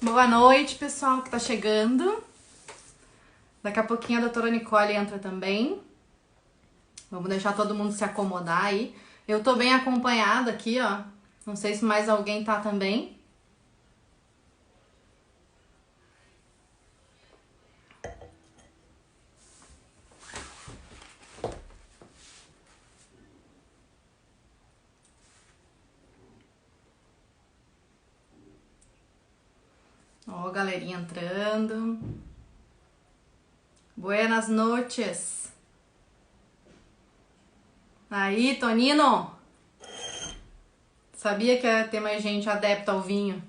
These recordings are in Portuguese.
Boa noite, pessoal que tá chegando. Daqui a pouquinho a doutora Nicole entra também. Vamos deixar todo mundo se acomodar aí. Eu tô bem acompanhada aqui, ó. Não sei se mais alguém tá também. Ó, galerinha entrando. Buenas noches. Aí, Tonino. Sabia que ia ter mais gente adepta ao vinho.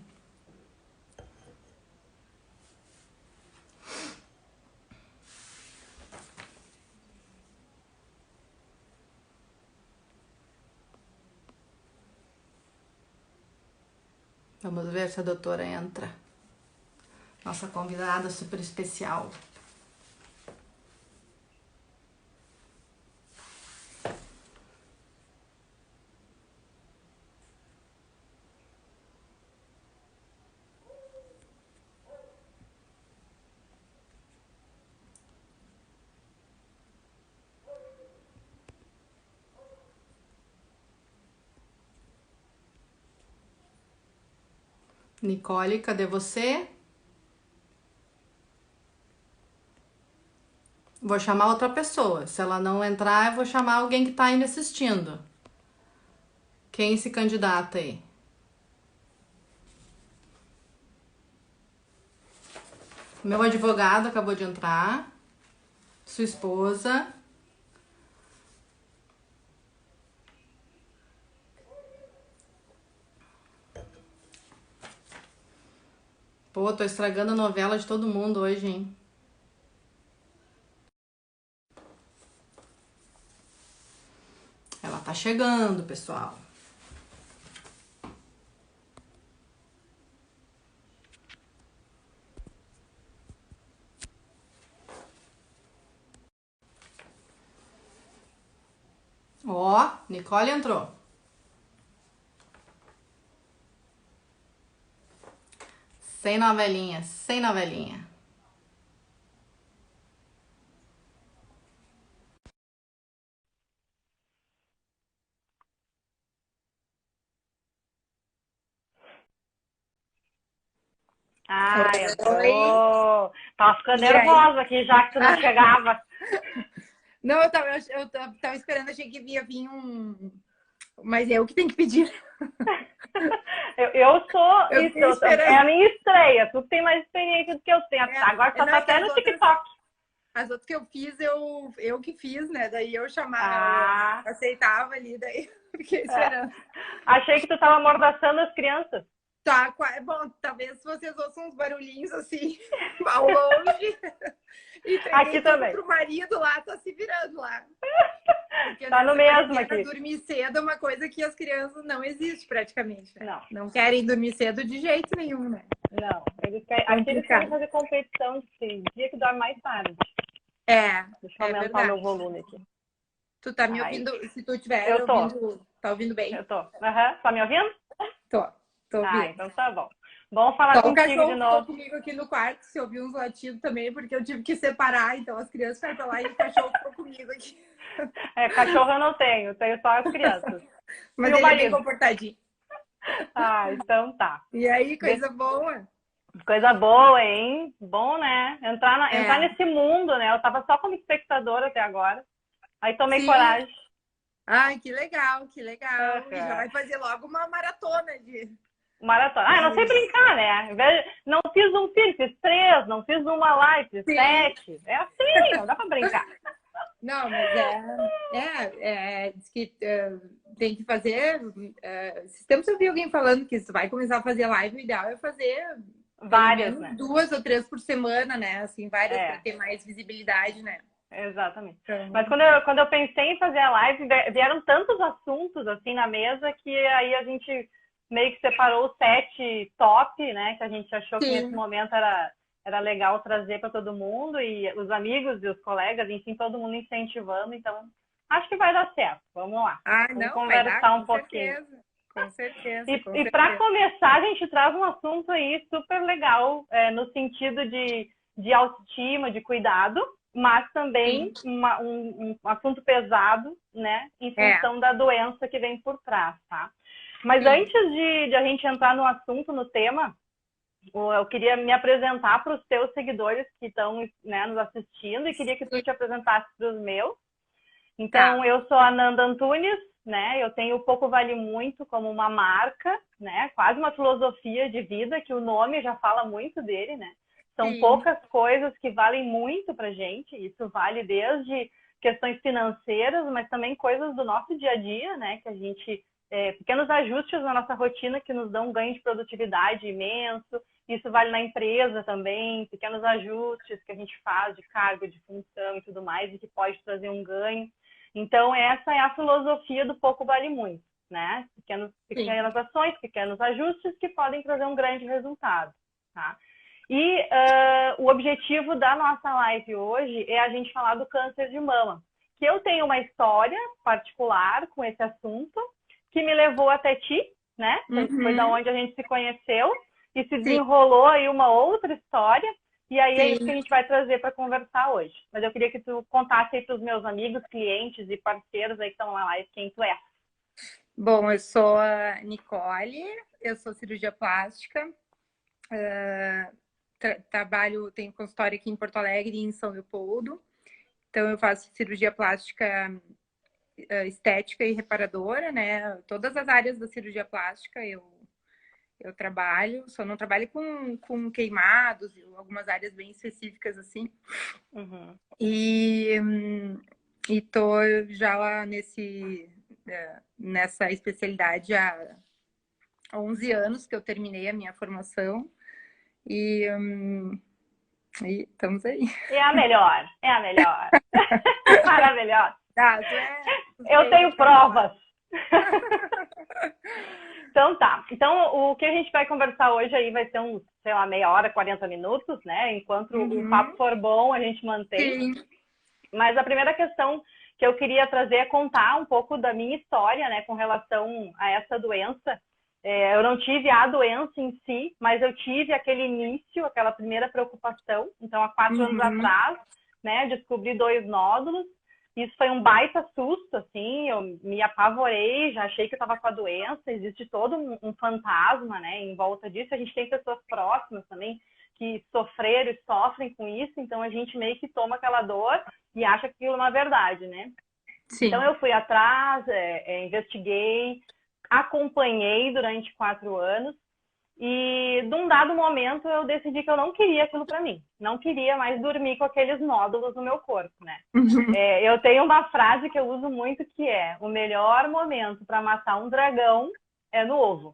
Vamos ver se a doutora entra. Nossa convidada super especial. Nicole, cadê você? Vou chamar outra pessoa. Se ela não entrar, eu vou chamar alguém que tá aí me assistindo. Quem se candidata aí? Meu advogado acabou de entrar. Sua esposa. Pô, tô estragando a novela de todo mundo hoje, hein? Ela tá chegando, pessoal. Ó, Nicole entrou. Sem novelinha, sem novelinha. Ah, Oi. entrou. Tava ficando E aí? nervosa aqui já que tu não chegava. Não, eu tava esperando, achei que ia vir um. Mas eu que tenho que pedir. Eu sou Eu isso, fiquei é esperando. a minha estreia. Tu tem mais experiência do que eu tenho. Agora só Não, tá é que até as no outras, TikTok. as outras que eu fiz, eu que fiz, né? Daí eu chamava, eu Ah, aceitava ali, daí eu fiquei é. esperando. Achei que tu tava amordaçando as crianças. Tá, bom, talvez vocês ouçam uns barulhinhos assim, ao longe. Entreguei Aqui tudo também. pro marido lá, tá se virando lá. Porque Tá no nessa mesmo quarentena, aqui. dormir cedo é uma coisa que as crianças não existe praticamente, né? Não, Não querem dormir cedo de jeito nenhum, né? não. Aqui eles querem Complicado. fazer competição de dia que dorme mais tarde. É, Deixa eu é aumentar o meu verdade. volume aqui. Tu tá me Aí. ouvindo? Se tu estiver Eu tô, ouvindo, tá ouvindo bem? eu tô. Aham. Tá me ouvindo? Tô, tô Ah, ouvindo. então tá bom. Bom falar Só o contigo de cachorro ficou novo. comigo aqui no quarto, se ouviu uns latidos também, porque eu tive que separar, então as crianças foram pra lá e o cachorro ficou comigo aqui. É, cachorro eu não tenho só as crianças. E Mas o ele é bem marido. comportadinho. Ah, então tá. E aí, De- coisa boa? Coisa boa, hein? Bom, né? Entrar É, nesse mundo, né? Eu tava só como espectadora até agora. Aí tomei sim. coragem. Ai, que legal, que legal. E já Aham. vai fazer logo uma maratona Maratona. Ah, eu não sei de... brincar, né? Não fiz um filho, fiz três, não fiz uma live, fiz Sim. 7. É assim, não dá pra brincar. Não, mas diz que tem que fazer. Esses tempos eu vi alguém falando que se vai começar a fazer live, o ideal é fazer pelo Várias, menos né? 2 ou 3 por semana, né? Assim, várias para É. ter mais visibilidade, né? Exatamente. Mas Então, quando eu pensei em fazer a live, vieram tantos assuntos assim na mesa que aí a gente meio que separou o set top, né? Que a gente achou que nesse sim. momento era legal trazer para todo mundo e os amigos e os colegas, enfim, todo mundo incentivando. Então, acho que vai dar certo. Vamos lá. Ah, Vamos não, vai dar, conversar um com pouquinho. certeza. Com certeza, E, com e para certeza. começar, a gente traz um assunto aí super legal, no sentido de autoestima, de cuidado, mas também Sim. um assunto pesado, né, em É, função da doença que vem por trás, tá? Mas sim. antes de a gente entrar no assunto, no tema, eu queria me apresentar para os teus seguidores que estão, né, nos assistindo e queria que tu te apresentasse para os meus. Então, Tá. eu sou a Nanda Antunes, né? Eu tenho o Pouco Vale Muito como uma marca, né? Quase uma filosofia de vida, que o nome já fala muito dele, né? São Sim. poucas coisas que valem muito pra gente. Isso vale desde questões financeiras, mas também coisas do nosso dia a dia, né? Que a gente pequenos ajustes na nossa rotina que nos dão um ganho de produtividade imenso. Isso vale na empresa também, pequenos ajustes que a gente faz de cargo, de função e tudo mais, e que pode trazer um ganho. Então, essa é a filosofia do pouco vale muito, né? Sim. Pequenas ações, pequenos ajustes que podem trazer um grande resultado, tá? E o objetivo da nossa live hoje é a gente falar do câncer de mama, que eu tenho uma história particular com esse assunto, que me levou até ti, né? Foi da onde a gente se conheceu e se Sim. desenrolou aí uma outra história. E aí é isso que a Sim. gente vai trazer para conversar hoje. Mas eu queria que tu contasse aí para os meus amigos, clientes e parceiros aí que estão na live quem tu é. Bom, eu sou a Nicole, eu sou cirurgia plástica, trabalho, tenho consultório aqui em Porto Alegre e em São Leopoldo. Então, eu faço cirurgia plástica estética e reparadora, né? Todas as áreas da cirurgia plástica eu trabalho, só não trabalho com queimados e algumas áreas bem específicas assim. Uhum. E tô já lá nessa especialidade há 11 anos que eu terminei a minha formação e estamos aí. É a melhor, é a melhor. Maravilhosa. Ah, tu é Eu tenho pra falar. provas. Então tá. Então o que a gente vai conversar hoje aí vai ser uns, sei lá, meia hora, 40 minutos, né? Enquanto o papo for bom, a gente mantém. Sim. Mas a primeira questão que eu queria trazer é contar um pouco da minha história, né, com relação a essa doença. Eu não tive a doença em si, mas eu tive aquele início, aquela primeira preocupação. Então, há 4 anos atrás, né, descobri 2 nódulos. Isso foi um baita susto, assim, eu me apavorei, já achei que eu estava com a doença. Existe todo um fantasma, né, em volta disso. A gente tem pessoas próximas também que sofreram e sofrem com isso, então a gente meio que toma aquela dor e acha que aquilo é uma verdade, né? Sim. Então eu fui atrás, investiguei, acompanhei durante 4 anos e de um dado momento eu decidi que eu não queria aquilo para mim. Não queria mais dormir com aqueles nódulos no meu corpo, né? Eu tenho uma frase que eu uso muito que é: o melhor momento para matar um dragão é no ovo.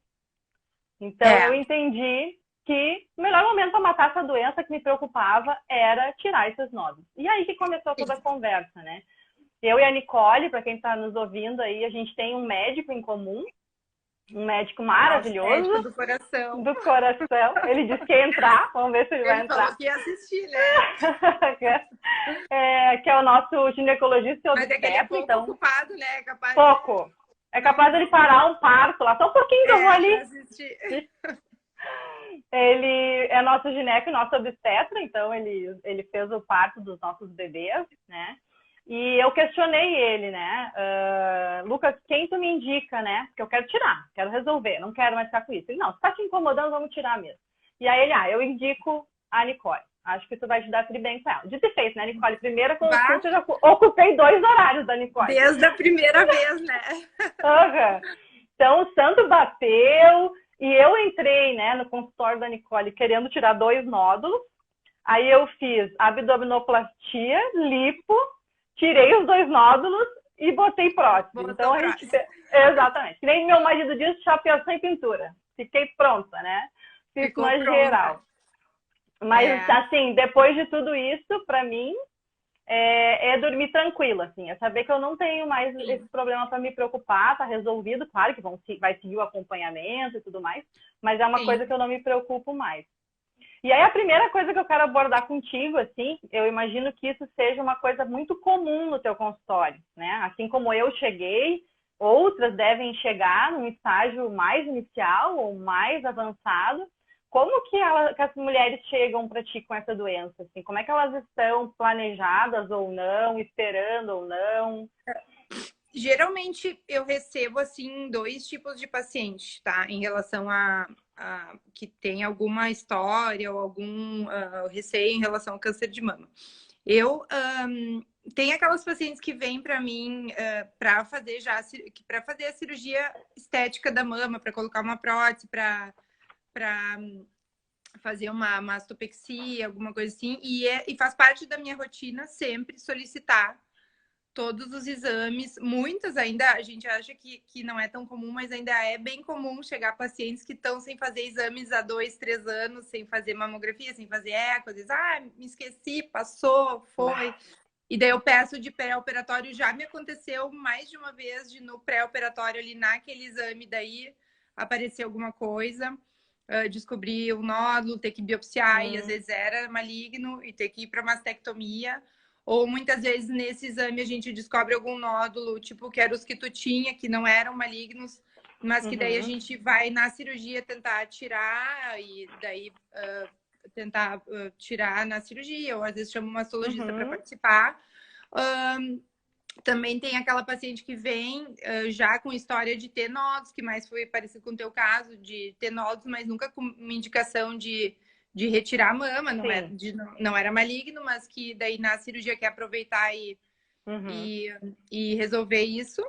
Então eu entendi que o melhor momento para matar essa doença que me preocupava era tirar esses nódulos. E aí que começou toda a conversa, né? Eu e a Nicole, para quem está nos ouvindo aí, a gente tem um médico em comum, um médico maravilhoso. Médico do coração. Do coração. Ele disse que ia entrar, vamos ver se ele vai entrar. Ele falou que ia assistir, né? Que é o nosso ginecologista Mas é que ele é pouco ocupado, né? Capaz pouco. É capaz de ele parar um parto lá, só um pouquinho que eu vou ali. Ele é nosso gineco e nosso obstetra, então ele fez o parto dos nossos bebês, né? E eu questionei ele, né? Lucas, quem tu me indica, né? Porque eu quero tirar, quero resolver, não quero mais ficar com isso. Ele, não, se tá te incomodando, vamos tirar mesmo. E aí ele, eu indico a Nicole. Acho que tu vai te dar tri bem com ela. Dito e feito, né, Nicole? Primeira consulta, eu já ocupei 2 horários da Nicole. Desde a primeira vez, né? Então, o santo bateu e eu entrei, né, no consultório da Nicole querendo tirar 2 nódulos. Aí eu fiz abdominoplastia, lipo, tirei os 2 nódulos e botei prótese. Então a gente... Exatamente. Que nem meu marido diz, chapeação e pintura. Fiquei pronta, né? Fiz uma geral. Mas, assim, depois de tudo isso, pra mim, é dormir tranquila, assim. É saber que eu não tenho mais esse problema para me preocupar, tá resolvido. Claro que vai seguir o acompanhamento e tudo mais, mas é uma coisa que eu não me preocupo mais. E aí a primeira coisa que eu quero abordar contigo, assim, eu imagino que isso seja uma coisa muito comum no teu consultório, né? Assim como eu cheguei, outras devem chegar num estágio mais inicial ou mais avançado. Como que as mulheres chegam para ti com essa doença? Assim? Como é que elas estão planejadas ou não, esperando ou não? Geralmente eu recebo assim dois tipos de paciente, tá? Em relação a que tem alguma história ou algum receio em relação ao câncer de mama. Eu tem aquelas pacientes que vêm para mim para fazer a cirurgia estética da mama, para colocar uma prótese, para fazer uma mastopexia, alguma coisa assim, e faz parte da minha rotina sempre solicitar todos os exames. Muitas ainda, a gente acha que não é tão comum, mas ainda é bem comum chegar pacientes que estão sem fazer exames há 2, 3 anos, sem fazer mamografia, sem fazer eco, às vezes, me esqueci, passou, foi. E daí eu peço de pré-operatório, já me aconteceu mais de uma vez de no pré-operatório ali naquele exame, daí aparecer alguma coisa, descobrir o nódulo, ter que biopsiar, e às vezes era maligno, e ter que ir para mastectomia. Ou muitas vezes nesse exame a gente descobre algum nódulo, tipo que eram os que tu tinha, que não eram malignos, mas que daí a gente vai na cirurgia tentar tirar, e daí tentar tirar na cirurgia, ou às vezes chama um mastologista para participar. Também tem aquela paciente que vem já com história de ter nódulos, que mais foi parecido com o teu caso, de ter nódulos, mas nunca com uma indicação de retirar a mama, não era maligno, mas que daí na cirurgia quer aproveitar e resolver isso.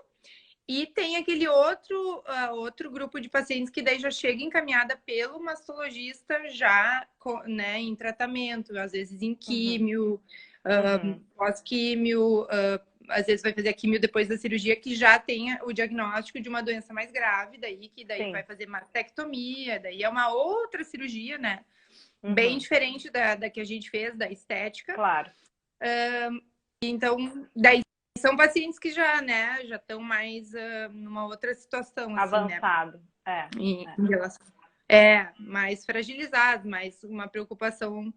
E tem aquele outro grupo de pacientes que daí já chega encaminhada pelo mastologista já, né, em tratamento, às vezes em químio, pós-químio, às vezes vai fazer a químio depois da cirurgia, que já tem o diagnóstico de uma doença mais grave, que daí vai fazer mastectomia, daí é uma outra cirurgia, né? Bem diferente da que a gente fez, da estética. Claro. Então, daí são pacientes que já estão mais numa outra situação. Avançado. Assim, né? Em relação... mais fragilizados, mais uma preocupação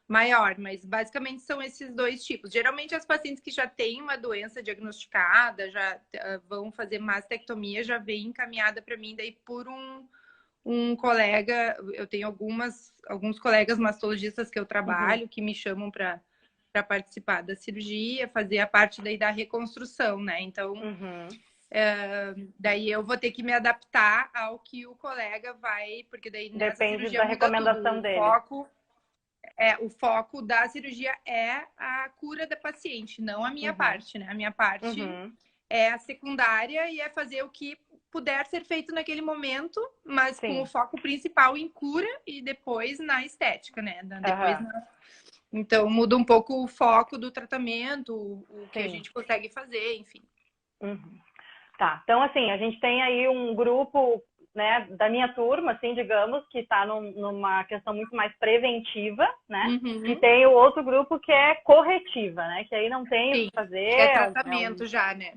maior. Mas basicamente são esses dois tipos. Geralmente as pacientes que já têm uma doença diagnosticada, já vão fazer mastectomia, já vem encaminhada para mim daí por um colega. Eu tenho alguns colegas mastologistas que eu trabalho, que me chamam para participar da cirurgia, fazer a parte daí da reconstrução, né? Então, daí eu vou ter que me adaptar ao que o colega vai, porque daí nessa depende cirurgia da recomendação dele. O foco da cirurgia é a cura da paciente, não a minha parte, né? A minha parte é a secundária e é fazer o que puder ser feito naquele momento, mas com o foco principal em cura e depois na estética, né? Depois Então, muda um pouco o foco do tratamento, o que a gente consegue fazer, enfim. Tá, então assim, a gente tem aí um grupo, né, da minha turma, assim, digamos, que está numa questão muito mais preventiva, né? E tem o outro grupo que é corretiva, né? Que aí não tem o que fazer. É tratamento já, né?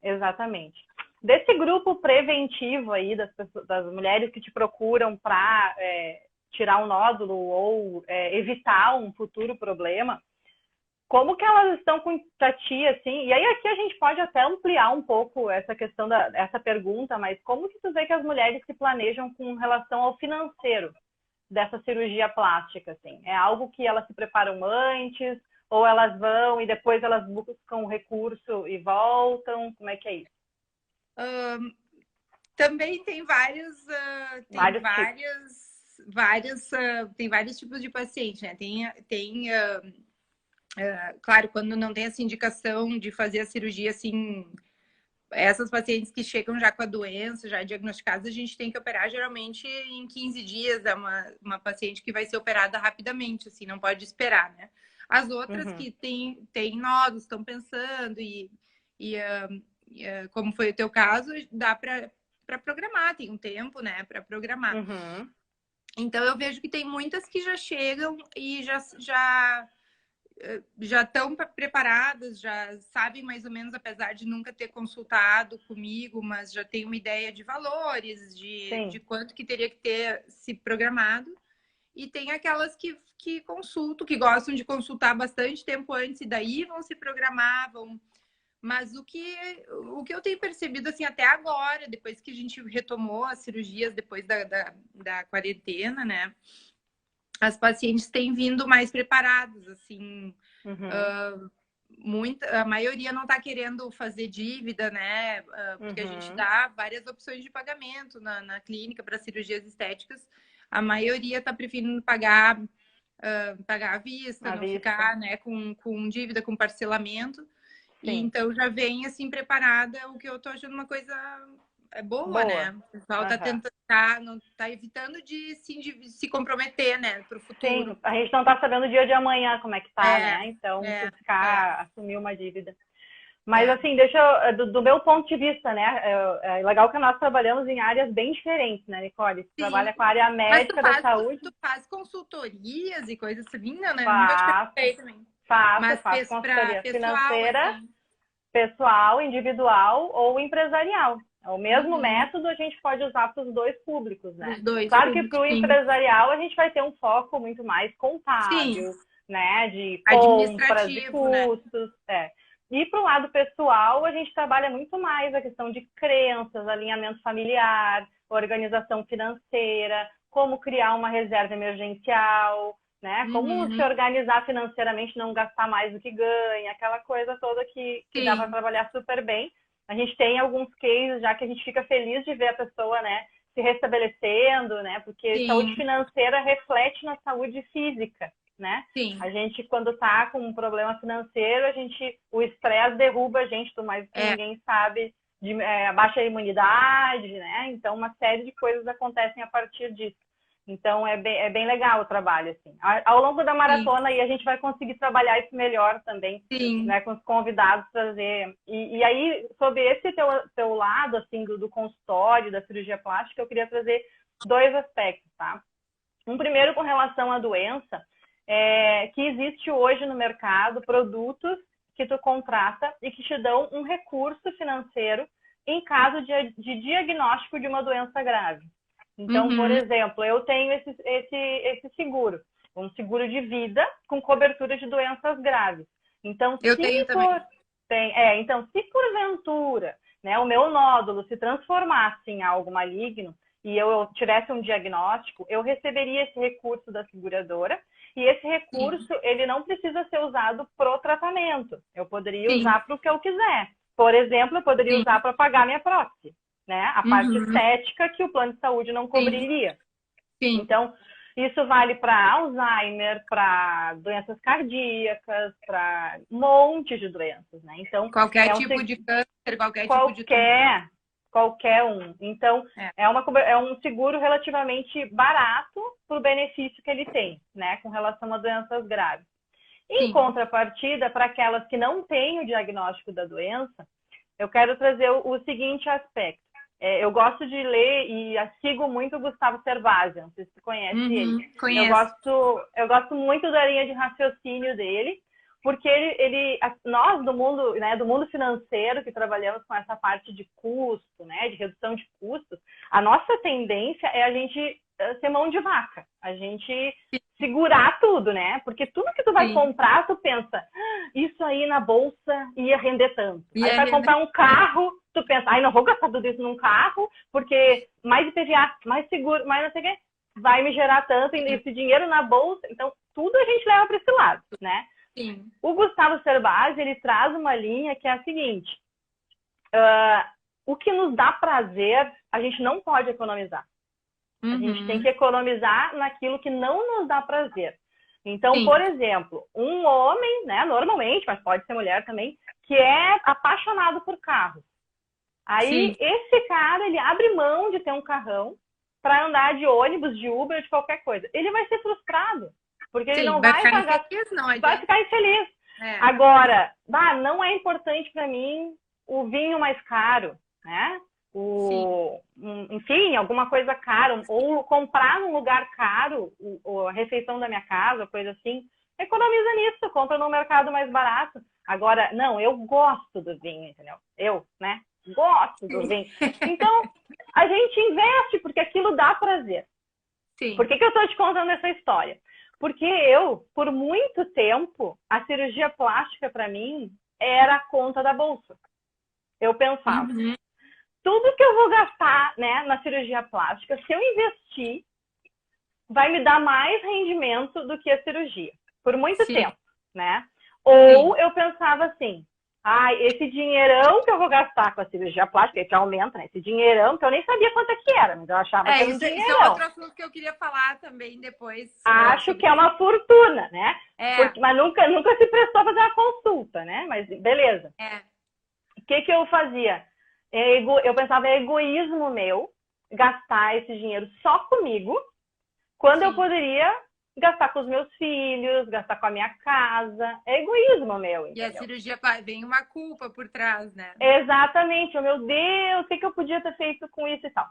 Exatamente. Desse grupo preventivo aí, das mulheres que te procuram para tirar um nódulo ou evitar um futuro problema, como que elas estão para ti, assim? E aí aqui a gente pode até ampliar um pouco essa questão essa pergunta, mas como que tu vê que as mulheres se planejam com relação ao financeiro dessa cirurgia plástica, assim? É algo que elas se preparam antes, ou elas vão e depois elas buscam recurso e voltam? Como é que é isso? Também tem tem vários tipos de paciente, né? Claro, quando não tem essa indicação de fazer a cirurgia, assim, essas pacientes que chegam já com a doença, já diagnosticadas, a gente tem que operar geralmente em 15 dias. É uma paciente que vai ser operada rapidamente, assim, não pode esperar, né? As outras que têm nódulos, estão pensando como foi o teu caso, dá para programar, tem um tempo, né, para programar. Então eu vejo que tem muitas que já chegam e já estão preparadas, já sabem mais ou menos, apesar de nunca ter consultado comigo, mas já tem uma ideia de valores, de quanto que teria que ter se programado. E tem aquelas que consultam, que gostam de consultar bastante tempo antes e daí vão se programar, Mas o que eu tenho percebido, assim, até agora, depois que a gente retomou as cirurgias, depois da quarentena, né? As pacientes têm vindo mais preparadas, assim, a maioria não está querendo fazer dívida, né? Porque a gente dá várias opções de pagamento na clínica para cirurgias estéticas. A maioria está preferindo pagar à vista, não ficar, né, com dívida, com parcelamento. E então já vem assim preparada, o que eu tô achando uma coisa boa, né? O pessoal tá tentando, não tá evitando de se comprometer, né, para o futuro. Sim, a gente não tá sabendo o dia de amanhã como é que tá, né? Então, assumir uma dívida. Mas, assim, do meu ponto de vista, né? É legal que nós trabalhamos em áreas bem diferentes, né, Nicole? Você trabalha com a área médica da saúde. Tu faz consultorias e coisas assim, não, né? Faço consultoria financeira, assim. Pessoal, individual ou empresarial. É o mesmo método a gente pode usar para os dois públicos, né? Os dois claro públicos, que para o empresarial a gente vai ter um foco muito mais contábil, né? De compras, de custos. Né? E para o lado pessoal, a gente trabalha muito mais a questão de crenças, alinhamento familiar, organização financeira, como criar uma reserva emergencial, né? Como se organizar financeiramente, não gastar mais do que ganha, aquela coisa toda que dá para trabalhar super bem. A gente tem alguns cases já que a gente fica feliz de ver a pessoa, né, se restabelecendo, né? Porque saúde financeira reflete na saúde física, né? A gente, quando tá com um problema financeiro, o estresse derruba a gente, mais que ninguém sabe, baixa a imunidade, né? Então, uma série de coisas acontecem a partir disso. Então, é bem legal o trabalho, assim. Ao longo da maratona, aí a gente vai conseguir trabalhar isso melhor também, né, com os convidados, trazer. E aí, sobre esse teu lado, assim, do consultório, da cirurgia plástica, eu queria trazer dois aspectos, tá? Um primeiro com relação à doença, que existe hoje no mercado produtos que tu contrata e que te dão um recurso financeiro em caso de diagnóstico de uma doença grave. Então, por exemplo, eu tenho esse seguro, um seguro de vida com cobertura de doenças graves. Então, eu tenho também. Então, se porventura, né, o meu nódulo se transformasse em algo maligno e eu tivesse um diagnóstico, eu receberia esse recurso da seguradora e esse recurso, ele não precisa ser usado pro tratamento. Eu poderia usar para o que eu quiser. Por exemplo, eu poderia usar para pagar minha prótese. Né? A parte estética que o plano de saúde não cobriria. Então, isso vale para Alzheimer, para doenças cardíacas, para um monte de doenças, né? Então, qualquer tipo de câncer, qualquer um. Então, é um seguro relativamente barato para o benefício que ele tem, né? Com relação a doenças graves. Em contrapartida, para aquelas que não têm o diagnóstico da doença, eu quero trazer o seguinte aspecto. Eu gosto de ler e sigo muito o Gustavo Cervasi, não sei se você conhece ele. Conheço. Eu gosto muito da linha de raciocínio dele, porque nós do mundo, né, do mundo financeiro, que trabalhamos com essa parte de custo, né, de redução de custos, a nossa tendência é a gente ser mão de vaca, a gente segurar tudo, né? Porque tudo que tu vai comprar, tu pensa, isso aí na bolsa ia render tanto. Aí vai comprar um carro, tu pensa, não vou gastar tudo isso num carro, porque mais IPVA, mais seguro, mais não sei o quê, vai me gerar tanto, e esse dinheiro na bolsa. Então, tudo a gente leva para esse lado, né? O Gustavo Cerbasi, ele traz uma linha que é a seguinte, o que nos dá prazer, a gente não pode economizar. A gente tem que economizar naquilo que não nos dá prazer. Então, por exemplo, um homem, né, normalmente, mas pode ser mulher também, que é apaixonado por carros. Aí, esse cara, ele abre mão de ter um carrão para andar de ônibus, de Uber, de qualquer coisa. Ele vai ser frustrado, porque ele não vai pagar... Vai ficar infeliz. Agora, não é importante para mim o vinho mais caro, né? Enfim, alguma coisa cara, ou comprar num lugar caro a refeição da minha casa, coisa assim, economiza nisso, compra no mercado mais barato. Agora, não, eu gosto do vinho, entendeu? Né, gosto do vinho. Então, a gente investe porque aquilo dá prazer. Por que eu estou te contando essa história? Porque por muito tempo, a cirurgia plástica, para mim, era a conta da bolsa. Eu pensava, tudo que eu vou gastar, né, na cirurgia plástica, se eu investir, vai me dar mais rendimento do que a cirurgia, por muito tempo, né? Ou eu pensava assim, esse dinheirão que eu vou gastar com a cirurgia plástica, que aumenta, né? Esse dinheirão, que eu nem sabia quanto é que era, mas eu achava que era um dinheirão. Isso é outro assunto que eu queria falar também depois. Acho que é uma fortuna, né? Mas nunca se prestou a fazer uma consulta, né? Mas beleza. O que eu fazia? Eu pensava, é egoísmo meu gastar esse dinheiro só comigo, quando eu poderia gastar com os meus filhos, gastar com a minha casa. É egoísmo meu, entendeu? E a cirurgia vem uma culpa por trás, né? Exatamente. Meu Deus, o que eu podia ter feito com isso e tal?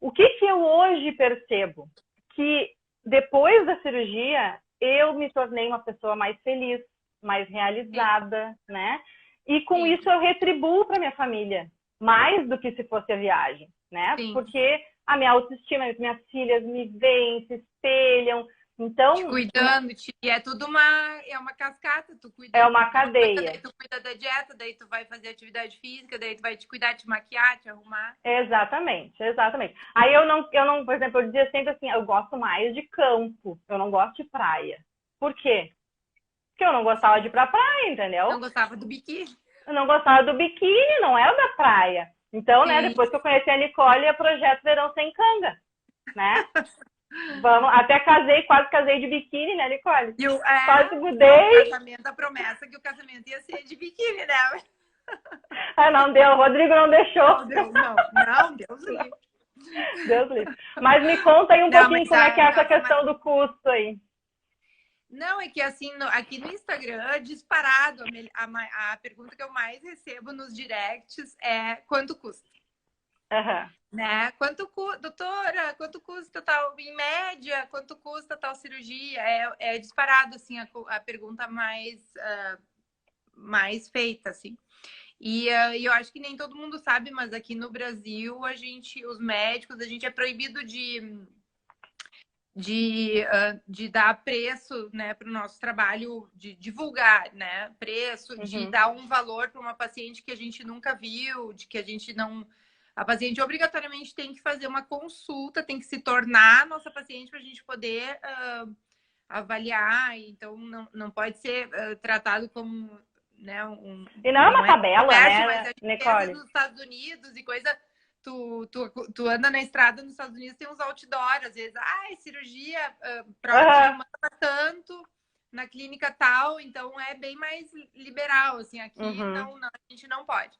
O que eu hoje percebo? Que depois da cirurgia, eu me tornei uma pessoa mais feliz, mais realizada, né? E com isso eu retribuo para minha família, mais do que se fosse a viagem, né? Porque a minha autoestima, minhas filhas me veem, se espelham, então... Te cuidando, é tudo uma cascata, tu cuida... É uma cadeia. Daí tu cuida da dieta, daí tu vai fazer atividade física, daí tu vai te cuidar, te maquiar, te arrumar. Exatamente. Aí eu não, por exemplo, eu dizia sempre assim, eu gosto mais de campo, eu não gosto de praia. Por quê? Porque eu não gostava de ir pra praia, entendeu? Não gostava do biquíni. Eu não gostava do biquíni, não era da praia. Então, né, depois que eu conheci a Nicole, é projeto Verão Sem Canga, né? Até quase casei de biquíni, né, Nicole? Quase mudei. O casamento, a promessa que o casamento ia ser de biquíni, né? Não deu, o Rodrigo não deixou. Não, Deus livre. Deus livre. Mas me conta aí um pouquinho como é que é essa questão do custo aí. Não, é que assim, aqui no Instagram, disparado, a pergunta que eu mais recebo nos directs é quanto custa? Né? Doutora, quanto custa tal, em média, quanto custa tal cirurgia? É disparado, assim, a pergunta mais feita, assim. E eu acho que nem todo mundo sabe, mas aqui no Brasil, os médicos, a gente é proibido de dar preço, né, para o nosso trabalho, de divulgar, né, preço, de dar um valor para uma paciente que a gente nunca viu, de que a gente não... A paciente obrigatoriamente tem que fazer uma consulta, tem que se tornar nossa paciente para a gente poder avaliar, então não pode ser tratado como, né, e não é uma tabela, né, mas a gente nos Estados Unidos e coisa... Tu anda na estrada nos Estados Unidos, tem uns outdoors, às vezes, cirurgia próxima tanto, na clínica tal, então é bem mais liberal, assim, aqui não, a gente não pode.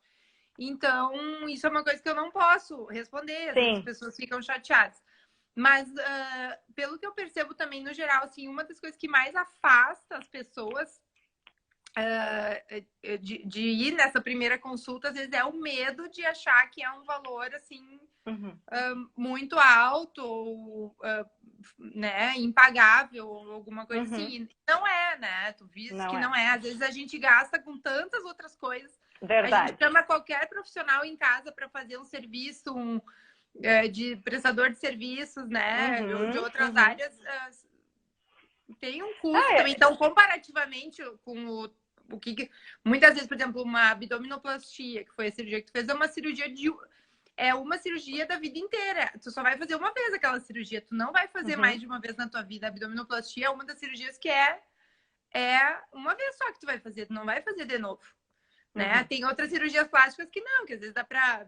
Então, isso é uma coisa que eu não posso responder, às vezes as pessoas ficam chateadas. Mas, pelo que eu percebo também, no geral, assim, uma das coisas que mais afasta as pessoas de ir nessa primeira consulta, às vezes é o medo de achar que é um valor assim muito alto ou né, impagável ou alguma coisa assim. Não é, né? Tu viste que não é. Às vezes a gente gasta com tantas outras coisas. Verdade. A gente chama qualquer profissional em casa para fazer um serviço, de prestador de serviços, né? De outras áreas. Tem um custo também. Então, comparativamente com o que... Muitas vezes, por exemplo, uma abdominoplastia, que foi a cirurgia que tu fez, é uma cirurgia da vida inteira. Tu só vai fazer uma vez aquela cirurgia. Tu não vai fazer mais de uma vez na tua vida. A abdominoplastia é uma das cirurgias que é uma vez só que tu vai fazer. Tu não vai fazer de novo. Né? Tem outras cirurgias plásticas que não, que às vezes dá pra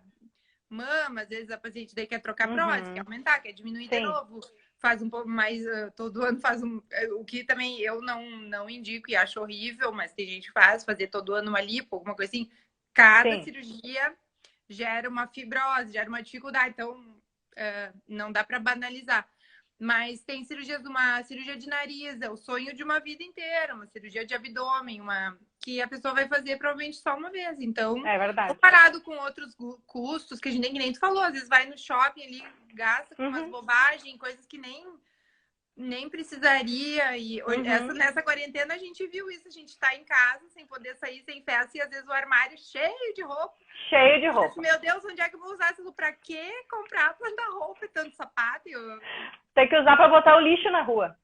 mama, às vezes a paciente daí quer trocar prótese, quer aumentar, quer diminuir de novo. Faz um pouco mais, todo ano faz o que também eu não indico e acho horrível, mas tem gente que fazer todo ano uma lipo, alguma coisa assim. Cada cirurgia gera uma fibrose, gera uma dificuldade, então não dá para banalizar. Mas tem uma cirurgia de nariz, é o sonho de uma vida inteira, uma cirurgia de abdômen, que a pessoa vai fazer provavelmente só uma vez. Então, é verdade. Comparado com outros custos, que a gente nem tu falou, às vezes vai no shopping ali, gasta com umas bobagens, coisas que nem precisaria. E nessa quarentena a gente viu isso, a gente tá em casa, sem poder sair, sem festa, e às vezes o armário cheio de roupa. Cheio de roupa. Meu Deus, onde é que eu vou usar isso? Pra que comprar tanta roupa e tanto sapato? Tem que usar pra botar o lixo na rua.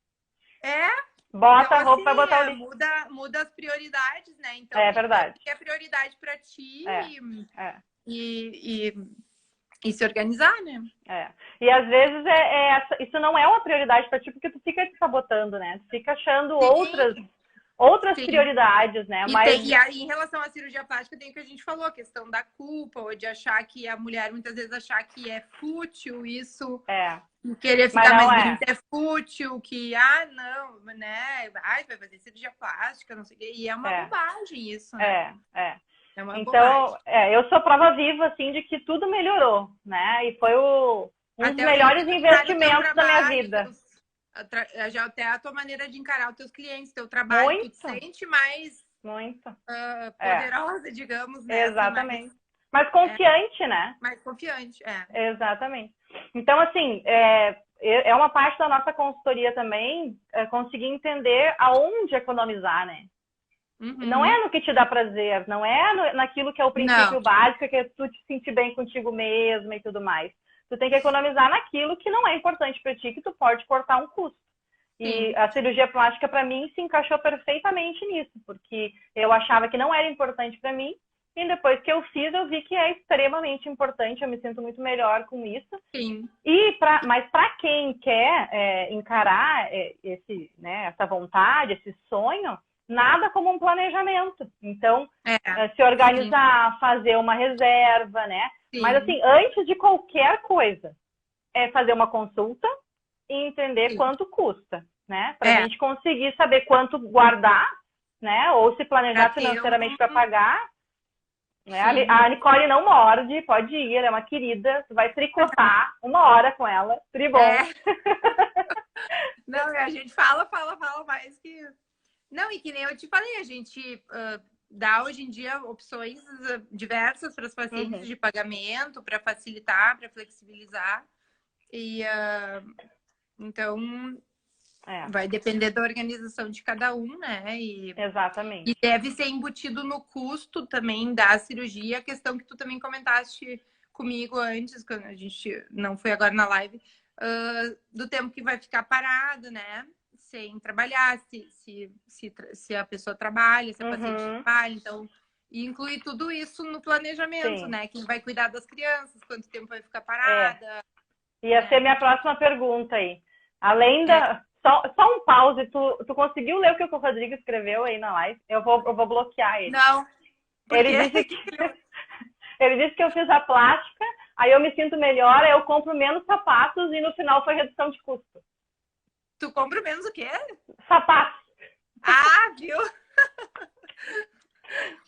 Bota a Então, roupa assim, pra botar o lixo. muda as prioridades, né? Então, É verdade. o que é prioridade para ti É. e, e se organizar, né? E às vezes isso não é uma prioridade para ti, porque tu fica te sabotando, né? Tu fica achando outras Sim. prioridades, né? E aí, em relação à cirurgia plástica, tem o que a gente falou, a questão da culpa, ou de achar que a mulher muitas vezes achar que é fútil isso, querer ficar mais bonita é fútil, que, não, né? Ai, vai fazer cirurgia plástica, não sei o quê. E é uma bobagem isso, né? É uma então, bobagem. eu sou prova viva, assim, de que tudo melhorou, né? E foi um dos melhores investimentos da minha vida. Já até a tua maneira de encarar os teus clientes, teu trabalho, tu te sente mais poderosa, digamos, né? Exatamente. Assim, mais confiante, né? Mais confiante, Exatamente. Então, assim, é uma parte da nossa consultoria também conseguir entender aonde economizar, né? Não é no que te dá prazer, não é naquilo que é o princípio básico, que é tu te sentir bem contigo mesma e tudo mais. Tu tem que economizar naquilo que não é importante para ti, que tu pode cortar um custo. E a cirurgia plástica, para mim, se encaixou perfeitamente nisso, porque eu achava que não era importante para mim, e depois que eu fiz, eu vi que é extremamente importante, eu me sinto muito melhor com isso. Sim. Mas para quem quer encarar essa vontade, esse sonho, nada como um planejamento. Então, se organizar, fazer uma reserva, né? Sim. Mas, assim, antes de qualquer coisa, é fazer uma consulta e entender quanto custa, né? Para a gente conseguir saber quanto guardar, né? Ou se planejar financeiramente para pagar. Né? A Nicole não morde, pode ir, ela é uma querida. Tu vai tricotar 1 hora com ela, tribom. Não, a gente fala mais que... Não, e que nem eu te falei, a gente dá hoje em dia opções diversas para os pacientes de pagamento, para facilitar, para flexibilizar. E então vai depender da organização de cada um, né? Exatamente. E deve ser embutido no custo também da cirurgia, a questão que tu também comentaste comigo antes, quando a gente não foi agora na live, do tempo que vai ficar parado, né? Sem trabalhar, se a pessoa trabalha, se a paciente trabalha, então incluir tudo isso no planejamento, né? Quem vai cuidar das crianças, quanto tempo vai ficar parada. Ia ser minha próxima pergunta aí. Além da... Só um pause, tu conseguiu ler o que o Rodrigo escreveu aí na live? Eu vou bloquear ele. Não. Ele disse que eu fiz a plástica, aí eu me sinto melhor, aí eu compro menos sapatos e no final foi redução de custo. Tu compra menos o quê? Sapatos. Viu?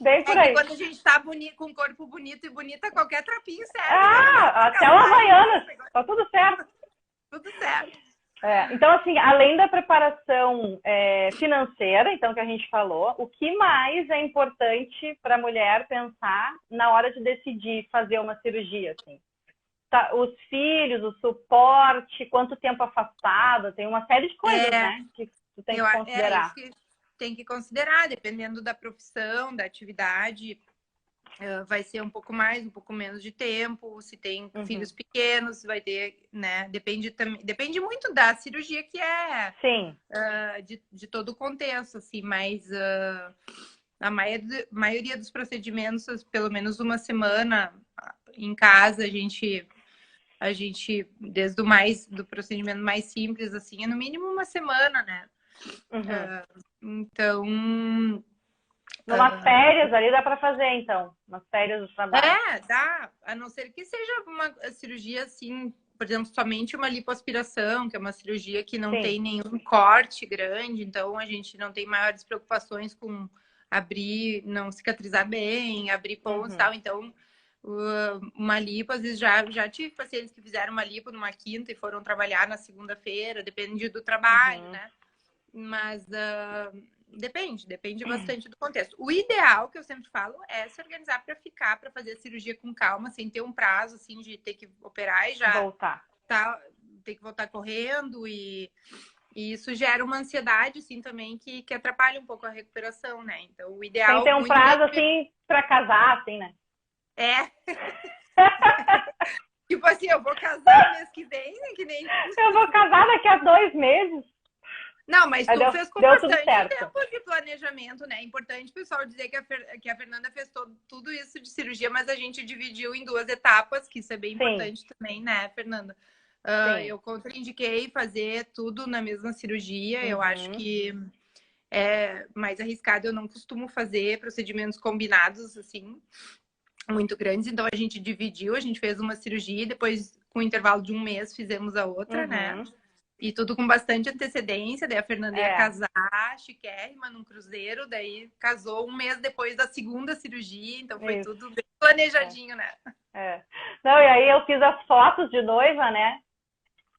Bem por aí. Quando a gente tá com um corpo bonito e bonita, qualquer trapinho serve. Até o Havaianas. Tá tudo certo. Tudo certo. Então, assim, além da preparação financeira, então, que a gente falou, o que mais é importante para a mulher pensar na hora de decidir fazer uma cirurgia, assim? Os filhos, o suporte, quanto tempo afastada, tem uma série de coisas, né, que tu tem que considerar. Isso que tem que considerar, dependendo da profissão, da atividade, vai ser um pouco mais, um pouco menos de tempo. Se tem filhos pequenos, vai ter, né? Depende muito da cirurgia que é. Sim. De todo o contexto, assim, mas a maioria dos procedimentos, pelo menos 1 semana em casa, a gente desde do procedimento mais simples, assim, é no mínimo 1 semana, né? Então... Umas férias ali dá para fazer, então. Umas férias do trabalho. Dá. A não ser que seja uma cirurgia, assim, por exemplo, somente uma lipoaspiração, que é uma cirurgia que não tem nenhum corte grande. Então, a gente não tem maiores preocupações com não cicatrizar bem, abrir pontos e tal. Então, uma lipo, às vezes já tive pacientes que fizeram uma lipo numa quinta e foram trabalhar na segunda-feira. Depende do trabalho, né? Mas... Depende bastante do contexto. O ideal, que eu sempre falo, é se organizar para fazer a cirurgia com calma, sem ter um prazo, assim, de ter que operar e já ter que voltar correndo. E isso gera uma ansiedade, assim, também, que atrapalha um pouco a recuperação, né? Então, o ideal... Tem que ter um prazo, assim, para casar, assim, né? Tipo assim, eu vou casar mês que vem, né? Que nem... Eu vou casar daqui a 2 meses. Não, mas Aí tu fez com deu tudo bastante certo. tempo de planejamento, né? É importante o pessoal dizer que a Fernanda fez tudo isso de cirurgia, mas a gente dividiu em 2 etapas, que isso é bem Sim, importante também, né, Fernanda? sim. Eu contraindiquei fazer tudo na mesma cirurgia. Eu acho Uhum, que é mais arriscado. Eu não costumo fazer procedimentos combinados, assim, muito grandes. Então, a gente dividiu, a gente fez uma cirurgia e depois, com um intervalo de 1 mês, fizemos a outra, né? uhum. E tudo com bastante antecedência. Daí a Fernanda ia É, casar, chiquérrima, num cruzeiro. Daí casou 1 mês depois da segunda cirurgia. Então foi isso. tudo bem planejadinho, né? É. Não, e aí eu fiz as fotos de noiva, né?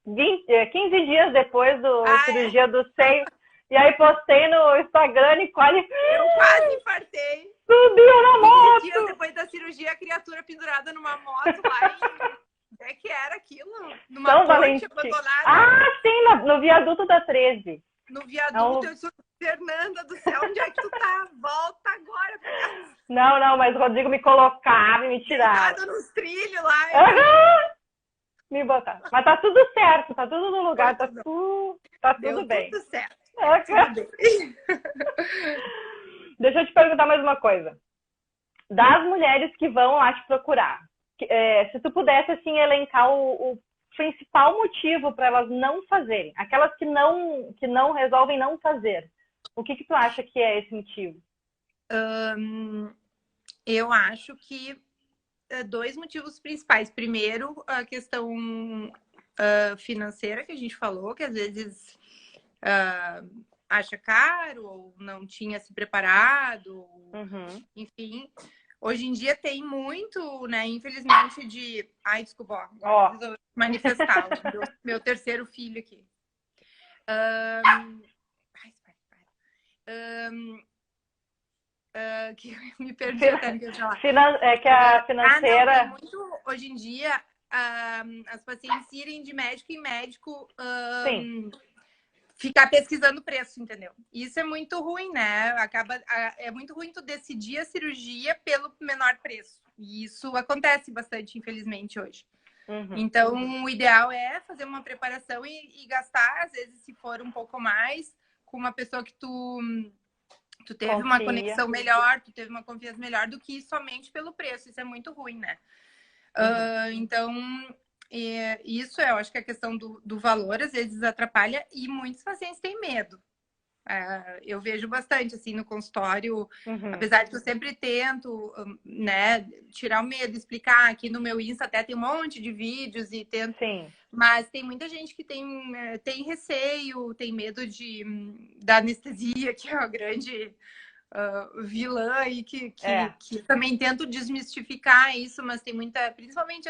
15 dias depois do Ah, é? cirurgia do seio. E aí postei no Instagram, Nicole Eu quase infartei. subiu na 15 dias moto. depois da cirurgia, a criatura pendurada numa moto lá em... Onde é que era aquilo? Numa São ponte Valentim. abandonada. Ah, sim, no viaduto da 13. No É viaduto, eu disse, Fernanda do céu, onde é que tu tá? Volta agora pra casa. Não, mas o Rodrigo me colocava e me tirava. Deitada nos trilhos lá. Me botar. Mas tá tudo certo, tá tudo no lugar, tá Deu tudo bem. tudo certo. Tudo bem. Deixa eu te perguntar mais uma coisa. Das mulheres que vão lá te procurar, se tu pudesse assim elencar o principal motivo para elas não fazerem, aquelas que não resolvem não fazer, o que tu acha que é esse motivo? Eu acho que 2 motivos principais. Primeiro, a questão financeira que a gente falou, que às vezes acha caro ou não tinha se preparado, enfim. Hoje em dia tem muito, né, infelizmente, de... Ai, desculpa, ó, preciso manifestar meu terceiro filho aqui. Que eu me perdi até no que eu ia falar. É que a financeira... Não, muito, hoje em dia, as pacientes irem de médico em médico ficar pesquisando preço, entendeu? Isso é muito ruim, né? É muito ruim tu decidir a cirurgia pelo menor preço. E isso acontece bastante, infelizmente, hoje. Então, o ideal é fazer uma preparação e gastar, às vezes, se for um pouco mais, com uma pessoa que tu teve uma conexão melhor, tu teve uma confiança melhor do que somente pelo preço. Isso é muito ruim, né? Então, isso eu acho que a questão do valor às vezes atrapalha e muitos pacientes têm medo. Eu vejo bastante assim no consultório, apesar de que eu sempre tento, né, tirar o medo, explicar. Aqui no meu Insta até tem um monte de vídeos e tento. Mas tem muita gente que tem receio, tem medo da anestesia, que é a grande vilã, e que também tento desmistificar isso, mas tem muita, principalmente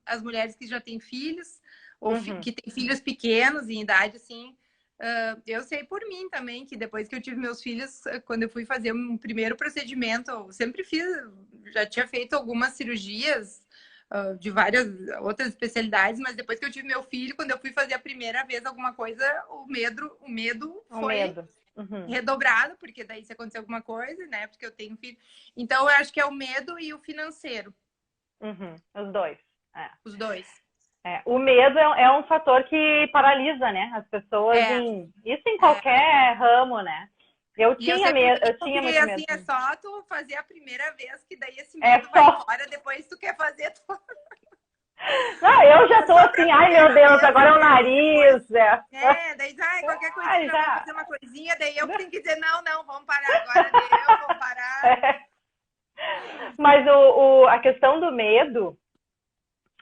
as mulheres que já têm filhos, ou que têm filhos pequenos em idade, assim. Eu sei por mim também, que depois que eu tive meus filhos, quando eu fui fazer um primeiro procedimento, eu sempre já tinha feito algumas cirurgias de várias outras especialidades, mas depois que eu tive meu filho, quando eu fui fazer a primeira vez alguma coisa, o medo foi redobrado, porque daí se acontecer alguma coisa, né? Porque eu tenho filho. Então, eu acho que é o medo e o financeiro. Os dois. Os dois. O medo é um fator que paralisa, né? As pessoas isso em qualquer ramo, né? Eu tinha muito medo. Assim, é só tu fazer a primeira vez, que daí esse medo vai embora, depois tu quer fazer tudo. Não, eu já tô assim, ai meu Deus, agora é o nariz. Daí qualquer coisinha, vamos fazer uma coisinha, daí eu tenho que dizer, não, vamos parar agora, vamos parar. Mas a questão do medo,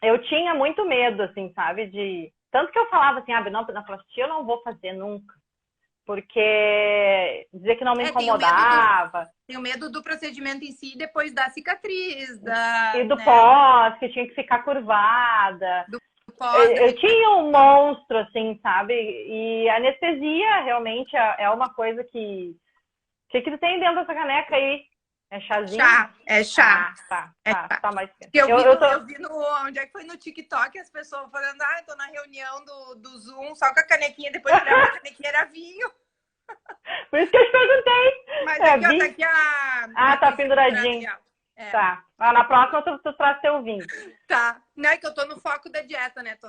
eu tinha muito medo, assim, sabe? Tanto que eu falava assim, abdominoplastia eu não vou fazer nunca. Porque dizia que não me incomodava. Tem o medo do procedimento em si, depois da cicatriz. E do pós, que tinha que ficar curvada. Eu tinha um monstro, assim, sabe? E a anestesia realmente é uma coisa que... O que tu tem dentro dessa caneca aí? É chazinho? É chá. Tá mais quente. Eu vi onde é que foi no TikTok as pessoas falando, tô na reunião do Zoom, só com a canequinha, depois que a canequinha era vinho. Por isso que eu te perguntei. Mas aqui, ó, tá aqui tá penduradinho. Tá. Na próxima tu traz teu vinho. Tá. Não é que eu tô no foco da dieta, né? Tô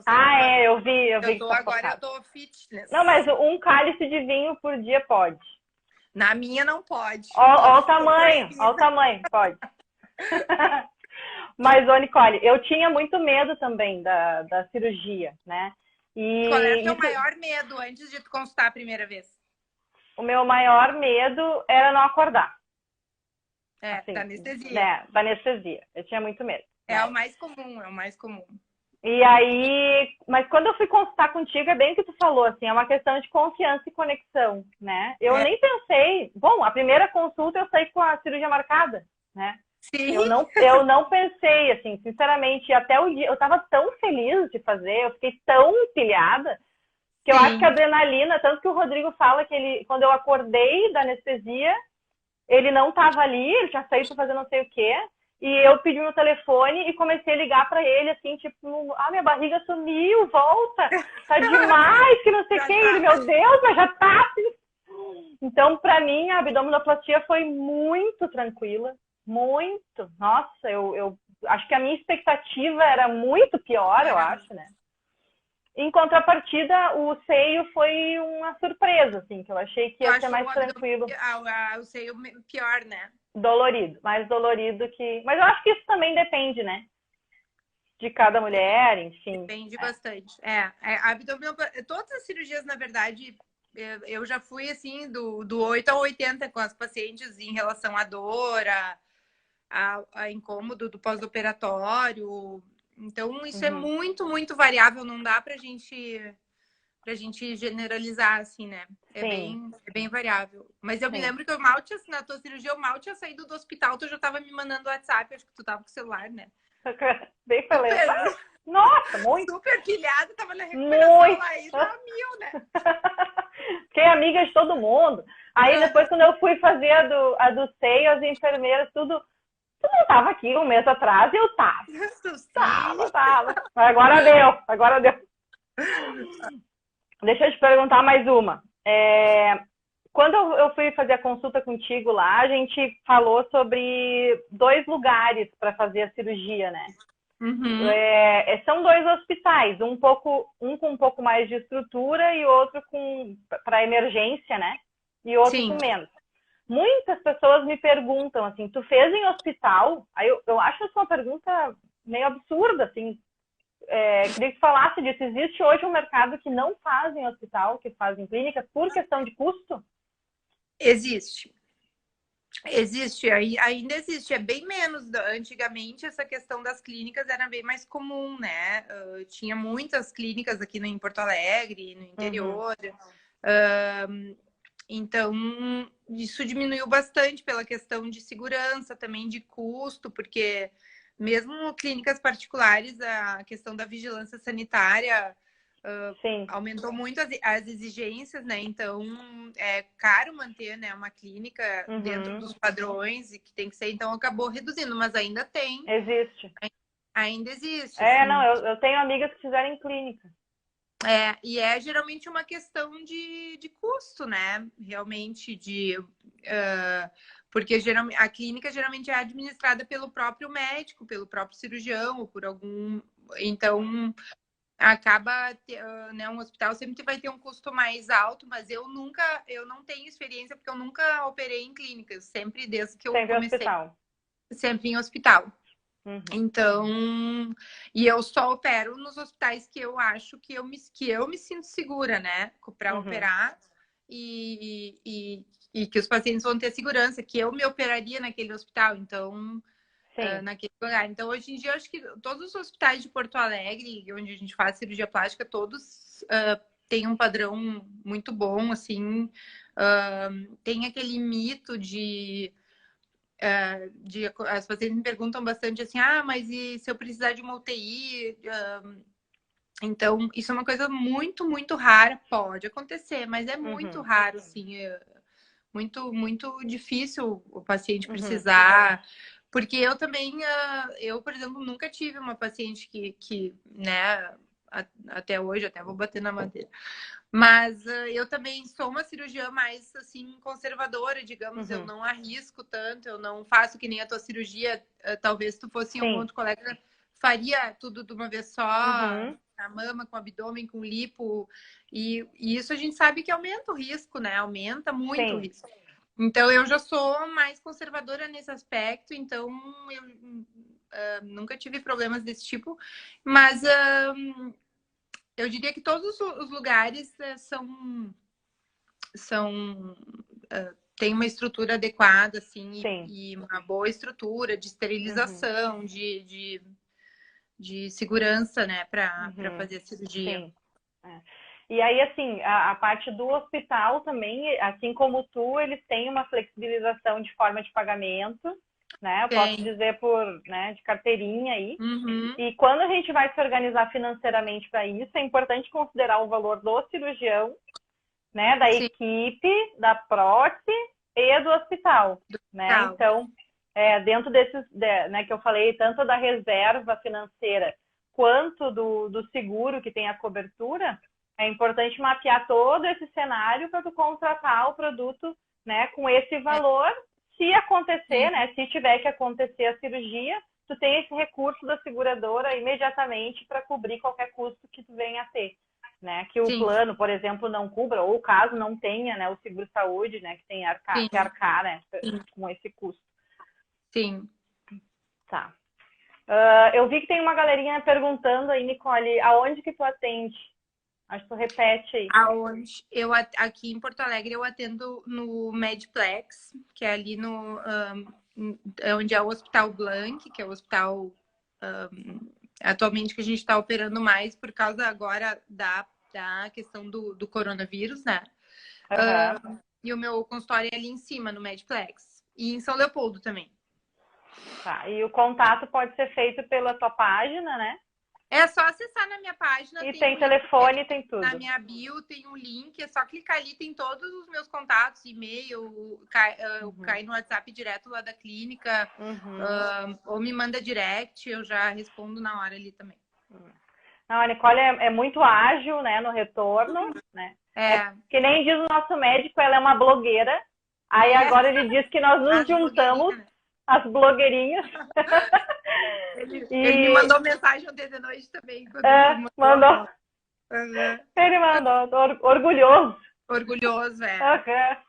Eu vi eu que tô tá agora, focado. eu tô fitness. Não, mas um cálice de vinho por dia pode. Na minha não pode. Ó o tamanho, pode. Mas, ô Nicole, eu tinha muito medo também da cirurgia, né? Qual é o teu maior medo antes de tu consultar a primeira vez? O meu maior medo era não acordar. Da anestesia. Né, da anestesia. Eu tinha muito medo. É o mais comum. E aí, mas quando eu fui consultar contigo, é bem o que tu falou, assim, é uma questão de confiança e conexão, né? Eu nem pensei, bom, a primeira consulta eu saí com a cirurgia marcada, né? Sim. Eu não pensei, assim, sinceramente, até o dia, eu tava tão feliz de fazer, eu fiquei tão empilhada, que eu acho que a adrenalina, tanto que o Rodrigo fala que ele, quando eu acordei da anestesia, ele não tava ali, ele tinha saído pra fazer não sei o quê, e eu pedi meu telefone e comecei a ligar pra ele, assim, tipo, minha barriga sumiu, volta, tá demais, que não sei o quê. Ele, meu Deus, mas já tá. Então, pra mim, a abdominoplastia foi muito tranquila, muito. Nossa, eu acho que a minha expectativa era muito pior, eu acho, né? Em contrapartida, o seio foi uma surpresa, assim, que eu achei que ia ser mais tranquilo. O seio pior, né? Dolorido, mais dolorido que... Mas eu acho que isso também depende, né? De cada mulher, enfim. Depende bastante. Todas as cirurgias, na verdade, eu já fui, assim, do 8 ao 80 com as pacientes em relação à dor, a incômodo do pós-operatório. Então, isso é muito, muito variável. Não dá pra gente generalizar, assim, né? É bem variável. Mas eu me lembro que na tua cirurgia, eu mal tinha saído do hospital, tu já tava me mandando WhatsApp, acho que tu tava com o celular, né? Bem falei. Nossa, muito. Super pilhada, tava na recuperação muito. aí, tá mil, né? Fiquei amiga de todo mundo. Aí depois, quando eu fui fazer a do seio, as enfermeiras, tudo... Tu não tava aqui um mês atrás? Eu tava. Tava. Mas agora deu. Deixa eu te perguntar mais uma. Quando eu fui fazer a consulta contigo lá, a gente falou sobre 2 lugares para fazer a cirurgia, né? São 2 hospitais, um com um pouco mais de estrutura e outro para emergência, né? E outro com menos. Muitas pessoas me perguntam assim, tu fez em hospital? Aí eu acho essa uma pergunta meio absurda, assim. Queria que tu falasse disso. Existe hoje um mercado que não faz em hospital, que faz em clínica, por questão de custo? Existe, ainda existe, é bem menos. Antigamente, essa questão das clínicas era bem mais comum, né? Tinha muitas clínicas aqui em Porto Alegre, no interior. Então, isso diminuiu bastante pela questão de segurança, também de custo, porque mesmo clínicas particulares, a questão da vigilância sanitária aumentou muito as exigências, né? Então, é caro manter, né, uma clínica dentro dos padrões e que tem que ser, então acabou reduzindo, mas ainda tem. Existe. Ainda existe. Assim. Não, eu tenho amigas que fizeram em clínica. E é geralmente uma questão de custo, né? Realmente, porque geralmente, a clínica geralmente é administrada pelo próprio médico, pelo próprio cirurgião, ou por algum. Então, acaba, né? Um hospital sempre vai ter um custo mais alto, mas eu não tenho experiência, porque eu nunca operei em clínicas, sempre desde que eu comecei. Sempre em hospital. Então, e eu só opero nos hospitais que eu acho que eu me sinto segura, né? Para operar e que os pacientes vão ter segurança, que eu me operaria naquele hospital, então, naquele lugar. Então, hoje em dia, eu acho que todos os hospitais de Porto Alegre, onde a gente faz cirurgia plástica, todos têm um padrão muito bom, assim. Tem aquele mito as pacientes me perguntam bastante assim, mas e se eu precisar de uma UTI? Então, isso é uma coisa muito, muito rara. Pode acontecer, mas é muito raro, assim. Muito, muito difícil o paciente precisar. Porque eu também, por exemplo, nunca tive uma paciente que né, até hoje, até vou bater na madeira, Mas eu também sou uma cirurgiã mais, assim, conservadora, digamos. Eu Uhum. não arrisco tanto, eu não faço que nem a tua cirurgia. Talvez tu fosse um Sim. outro colega, faria tudo de uma vez só, Uhum. a mama, com o abdômen, com lipo. E isso a gente sabe que aumenta o risco, né? Aumenta muito o Sim. risco. Então, eu já sou mais conservadora nesse aspecto, então eu nunca tive problemas desse tipo. Mas eu diria que todos os lugares são tem uma estrutura adequada, assim, Sim. e uma boa estrutura de Uhum. esterilização, de segurança, né, para Uhum. fazer a cirurgia. Sim. É. E aí, assim, a parte do hospital também, assim como tu, eles têm uma flexibilização de forma de pagamento, né? Eu posso Tem. dizer por, né, de carteirinha aí. Uhum. E quando a gente vai se organizar financeiramente para isso, é importante considerar o valor do cirurgião, né, da Sim. equipe, da prótese e do hospital, né? Tal. Então, dentro desses, né, que eu falei, tanto da reserva financeira quanto do seguro que tem a cobertura, é importante mapear todo esse cenário para tu contratar o produto, né, com esse valor. Se acontecer, né, se tiver que acontecer a cirurgia, tu tem esse recurso da seguradora imediatamente para cobrir qualquer custo que tu venha a ter. Né, que o Sim. plano, por exemplo, não cubra, ou caso não tenha, né, o seguro-saúde, né, que tem que arcar, né, com esse custo. Sim. Tá. Eu vi que tem uma galerinha perguntando aí, Nicole, aonde que tu atende? Acho que tu repete aí. Aonde aqui em Porto Alegre eu atendo no Medplex, que é ali no onde é o Hospital Blank, que é o hospital atualmente que a gente está operando mais por causa agora da questão do coronavírus, né? Uhum. E o meu consultório é ali em cima, no Medplex. E em São Leopoldo também. Tá. E o contato pode ser feito pela tua página, né? É só acessar na minha página. E tem telefone, tem tudo. Na minha bio tem um link, é só clicar ali, tem todos os meus contatos, e-mail, cai no WhatsApp direto lá da clínica, ou me manda direct, eu já respondo na hora ali também. Não, a Nicole é muito ágil, né, no retorno, né? Que nem diz o nosso médico, ela é uma blogueira. Aí agora ele diz que nós nos juntamos, né? As blogueirinhas. Ele me mandou mensagem ontem de noite também. Mandou. Ele mandou, orgulhoso. Orgulhoso,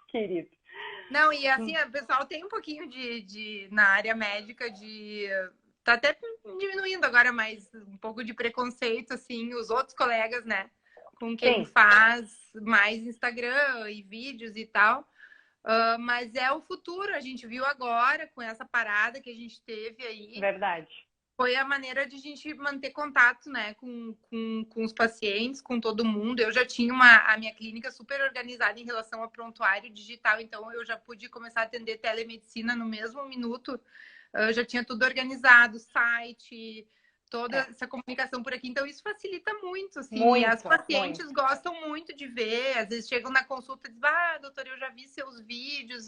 querido. Não, e assim, o pessoal tem um pouquinho na área médica tá até diminuindo agora, mas um pouco de preconceito, assim, os outros colegas, né? Com quem faz mais Instagram e vídeos e tal. Mas é o futuro, a gente viu agora com essa parada que a gente teve aí. Verdade. Foi a maneira de a gente manter contato, né, com os pacientes, com todo mundo. Eu já tinha a minha clínica super organizada em relação ao prontuário digital, então eu já pude começar a atender telemedicina no mesmo minuto. Eu já tinha tudo organizado, site, toda essa comunicação por aqui. Então, isso facilita muito, assim. Muito, e as pacientes gostam muito de ver. Às vezes chegam na consulta e dizem, doutora, eu já vi seus vídeos,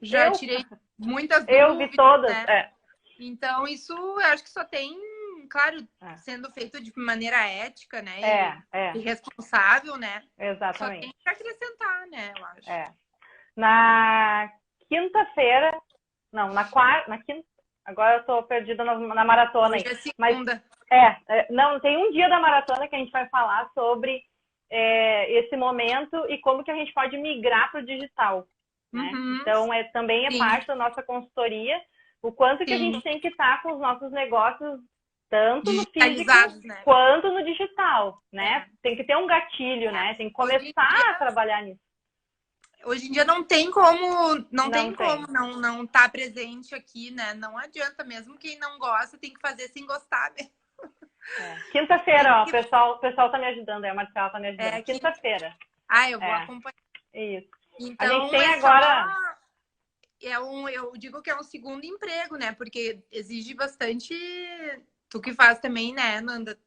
já tirei muitas dúvidas. Eu vi todas, né? Então, isso eu acho que só tem, claro, sendo feito de maneira ética, né? E responsável, né? Exatamente. Só tem que acrescentar, né? Eu acho. Na quinta-feira, não, na quinta, agora eu tô perdida na maratona aí. Hoje é segunda. Não, tem um dia da maratona que a gente vai falar sobre esse momento e como que a gente pode migrar para o digital. Né? Então, também é parte da nossa consultoria, o quanto que a gente tem que estar com os nossos negócios, tanto no físico quanto no digital, né? Tem que ter um gatilho, né? Tem que começar a trabalhar nisso. Hoje em dia não tem como não estar presente aqui, né? Não adianta, mesmo quem não gosta tem que fazer sem gostar mesmo. Quinta-feira, ó, o pessoal tá me ajudando, a Marcela tá me ajudando. Quinta-feira. Eu vou acompanhar. Isso. Então, a gente tem agora... eu digo que é um segundo emprego, né? Porque exige bastante... Tu que faz também, né, Nanda?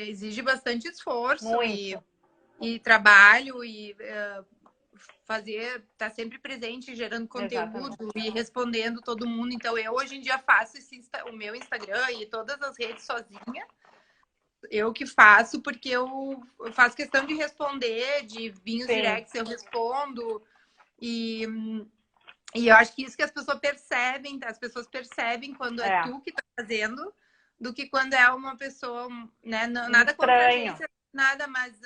Exige bastante esforço e trabalho e tá sempre presente, gerando conteúdo e respondendo todo mundo. Então, eu hoje em dia faço o meu Instagram e todas as redes sozinha. Eu que faço, porque eu faço questão de responder, de vir os Sim. directs, eu respondo. E, e eu acho que isso que as pessoas percebem quando é tu que tá fazendo, do que quando é uma pessoa, né? Nada contra a Estranho. agência, nada, mas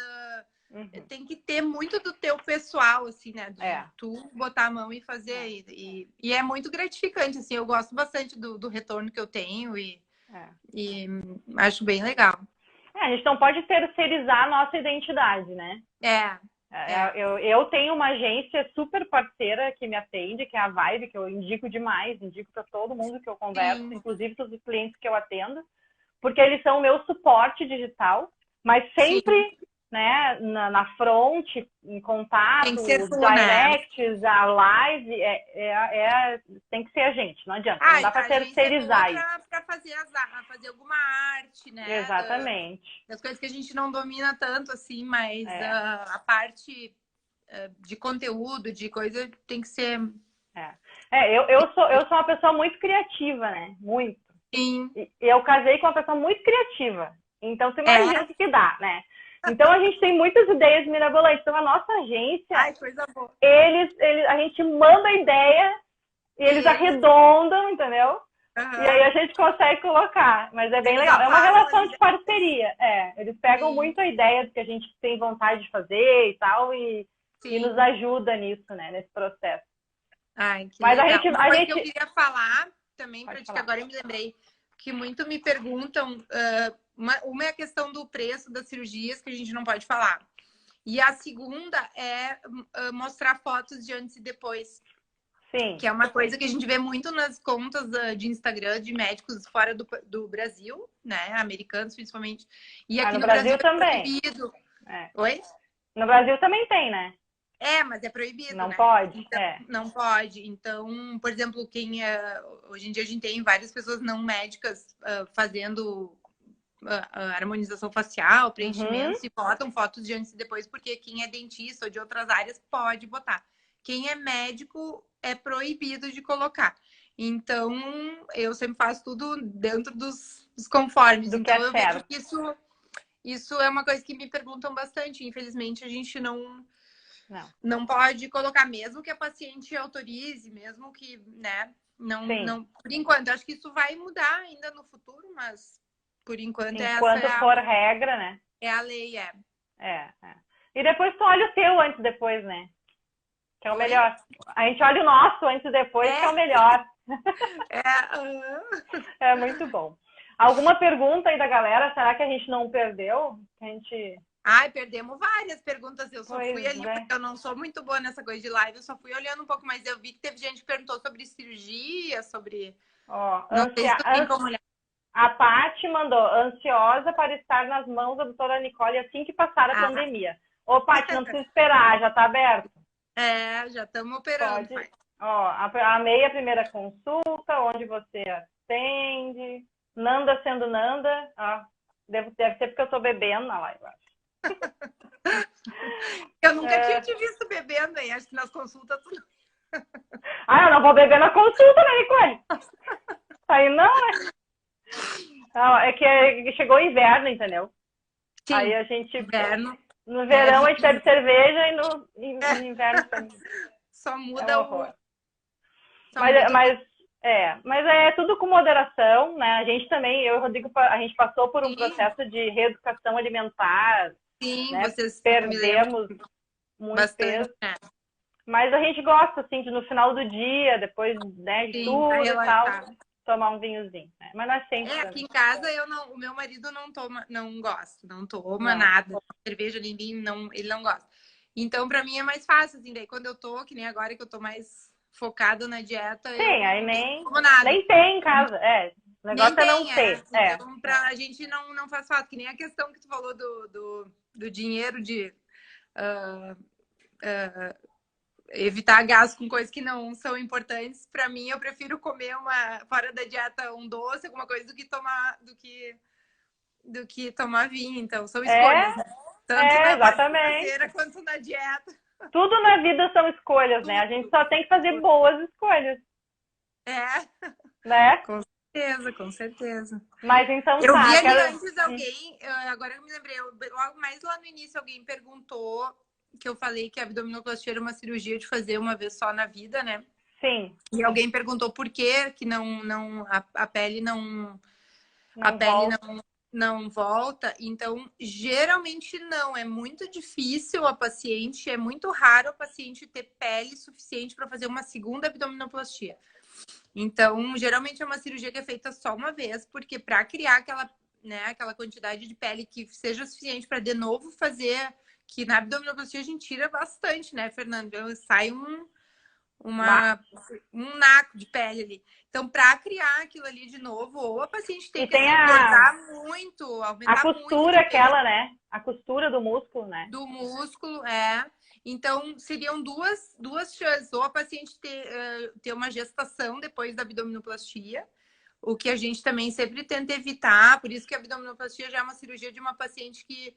tem que ter muito do teu pessoal, assim, né? De tu botar a mão e fazer. E é muito gratificante, assim. Eu gosto bastante do retorno que eu tenho e acho bem legal. A gente não pode terceirizar a nossa identidade, né? Eu tenho uma agência super parceira que me atende, que é a Vibe, que eu indico demais, indico para todo mundo que eu converso, inclusive para os clientes que eu atendo, porque eles são o meu suporte digital, mas sempre, né, na front, em contato, os directs, a live, tem que ser a gente, não adianta, não dá para terceirizar isso. Para fazer alguma arte, né? Exatamente. Das coisas que a gente não domina tanto, assim, mas a parte de conteúdo, de coisa, tem que ser... Eu sou uma pessoa muito criativa, né? Muito. Sim. E eu casei com uma pessoa muito criativa. Então, você imagina o que dá, né? Então, a gente tem muitas ideias mirabolantes. Então, a nossa agência, coisa boa. A gente manda a ideia e eles arredondam, entendeu? E aí a gente consegue colocar. Mas é bem legal. É uma relação de parceria. Eles pegam muito a ideia do que a gente tem vontade de fazer e tal e nos ajuda nisso, né? Nesse processo. Mas legal. A gente... que eu queria falar também, para ti, que agora eu me lembrei, que muito me perguntam, uma é a questão do preço das cirurgias, que a gente não pode falar. E a segunda é mostrar fotos de antes e depois. Sim. Que é uma coisa que a gente vê muito nas contas de Instagram de médicos fora do Brasil, né? Americanos, principalmente. E aqui no Brasil também. Proibido. Oi? No Brasil também tem, né? Mas é proibido, não né? Pode? Então, não pode. Então, por exemplo, hoje em dia a gente tem várias pessoas não médicas fazendo harmonização facial, preenchimentos, e botam fotos de antes e depois, porque quem é dentista ou de outras áreas pode botar. Quem é médico é proibido de colocar. Então, eu sempre faço tudo dentro dos conformes. Então, eu vejo que isso é uma coisa que me perguntam bastante. Infelizmente, a gente não pode colocar, mesmo que a paciente autorize, mesmo que, né? Não, por enquanto. Acho que isso vai mudar ainda no futuro, mas por enquanto enquanto for regra, né? É a lei, E depois tu olha o teu antes e depois, né? Que é o melhor. A gente olha o nosso antes e depois, que é o melhor. É muito bom. Alguma pergunta aí da galera? Será que a gente não perdeu? Perdemos várias perguntas. Eu só fui ali, porque eu não sou muito boa nessa coisa de live, eu só fui olhando um pouco, mas eu vi que teve gente que perguntou sobre cirurgia, sobre... não sei se tu tem como olhar. A Paty mandou, ansiosa para estar nas mãos da doutora Nicole assim que passar a pandemia. Ô, Paty, não precisa esperar, já está aberto. Já estamos operando. Amei a primeira consulta, onde você atende. Nanda sendo Nanda. Deve ser porque eu estou bebendo na live, acho. Eu nunca tinha te visto bebendo aí, acho que nas consultas tu não. Eu não vou beber na consulta, né, Nicole? Aí não, né? É que chegou o inverno, entendeu? Sim, aí a gente... Inverno. No verão a gente bebe cerveja e no inverno também. Só muda mas é tudo com moderação, né? A gente também, eu e o Rodrigo, a gente passou por um processo de reeducação alimentar. Sim, né? vocês perdemos muito peso. Mas a gente gosta, assim, de no final do dia, depois, né, de tudo e tal, tomar um vinhozinho. Né? Mas não é sempre. Aqui em casa o meu marido não toma nada. Cerveja, nem vinho, ele não gosta. Então, pra mim é mais fácil, assim, daí quando eu tô, que nem agora que eu tô mais focada na dieta, aí nem tomo nada. Nem tem em casa, O negócio é não ter. Então, pra gente não faz falta, que nem a questão que tu falou do dinheiro de evitar gasto com coisas que não são importantes. Pra mim, eu prefiro comer fora da dieta um doce, alguma coisa, do que tomar vinho. Então, são escolhas, né? Tanto na exatamente. quanto na dieta. Tudo na vida são escolhas, né? A gente só tem que fazer boas escolhas. Né? certeza, com certeza. Mas então Eu tá, vi ali quero... antes alguém, agora eu me lembrei, logo mais lá no início alguém perguntou que eu falei que a abdominoplastia era uma cirurgia de fazer uma vez só na vida, né? Sim. E alguém perguntou por que não a pele Não volta. não volta. Então, geralmente não. É muito difícil a paciente, é muito raro a paciente ter pele suficiente para fazer uma segunda abdominoplastia. Então, geralmente é uma cirurgia que é feita só uma vez, porque para criar aquela quantidade de pele que seja suficiente para de novo fazer, que na abdominoplastia a gente tira bastante, né, Fernando? Sai um naco de pele ali. Então, para criar aquilo ali de novo, ou a paciente tem que tem engordar muito, aumentar a muito costura aquela, né? A costura do músculo, né? do músculo, é. Então, seriam duas chances. Ou a paciente ter uma gestação depois da abdominoplastia, o que a gente também sempre tenta evitar. Por isso que a abdominoplastia já é uma cirurgia de uma paciente que,